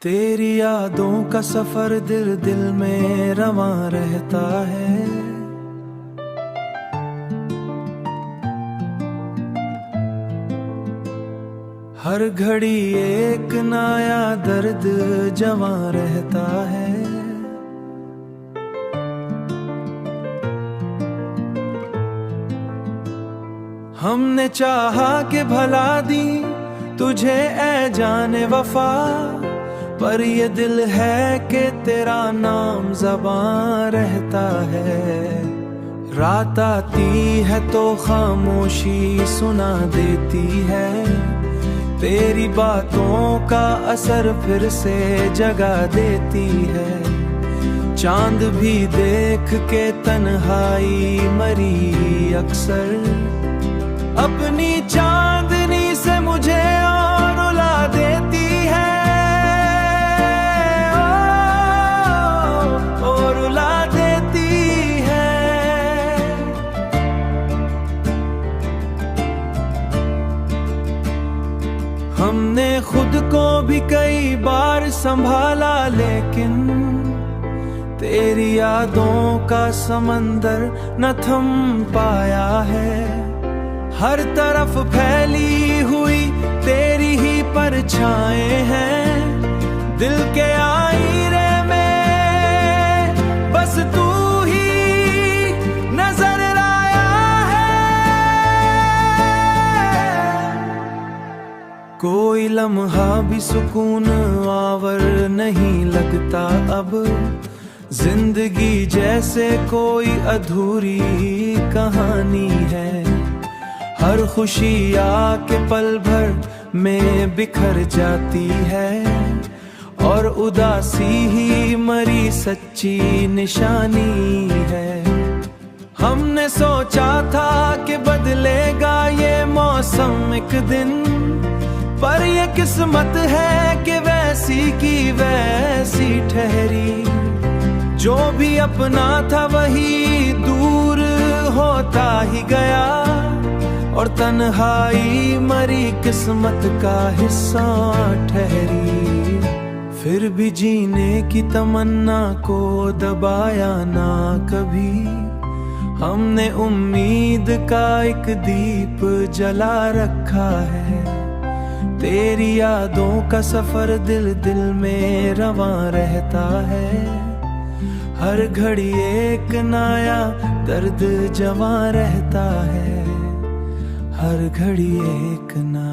तेरी यादों का सफर दिल दिल में रवां रहता है। हर घड़ी एक नया दर्द जवां रहता है। हमने चाहा कि भला दी तुझे ऐ जाने वफा, पर ये दिल है कि तेरा नाम ज़बां रहता है। रात आती है तो खामोशी सुना देती है, तेरी बातों का असर फिर से जगा देती है। चांद भी देख के तन्हाई मरी अक्सर, अपनी चांदनी से मुझे और रुला देती है। और रुला देती है। हमने खुद को भी कई बार संभाला, लेकिन तेरी यादों का समंदर न थम पाया है। हर तरफ फैली हुई तेरी ही परछाएं हैं, दिल के आईने में बस तू ही नजर आया है। कोई लम्हा भी सुकून आवर नहीं लगता अब, जिंदगी जैसे कोई अधूरी कहानी है। हर खुशी आके पल भर में बिखर जाती है, और उदासी ही मरी सच्ची निशानी है। हमने सोचा था कि बदलेगा ये मौसम एक दिन, पर ये किस्मत है कि वैसी की वैसी ठहरी। जो भी अपना था वही दूर होता ही गया, और तन्हाई मरी किस्मत का हिस्सा ठहरी। फिर भी जीने की तमन्ना को दबाया ना कभी, हमने उम्मीद का एक दीप जला रखा है। तेरी यादों का सफर दिल दिल में रवां रहता है। हर घड़ी एक नया दर्द जवां रहता है। हर घड़ी एक ना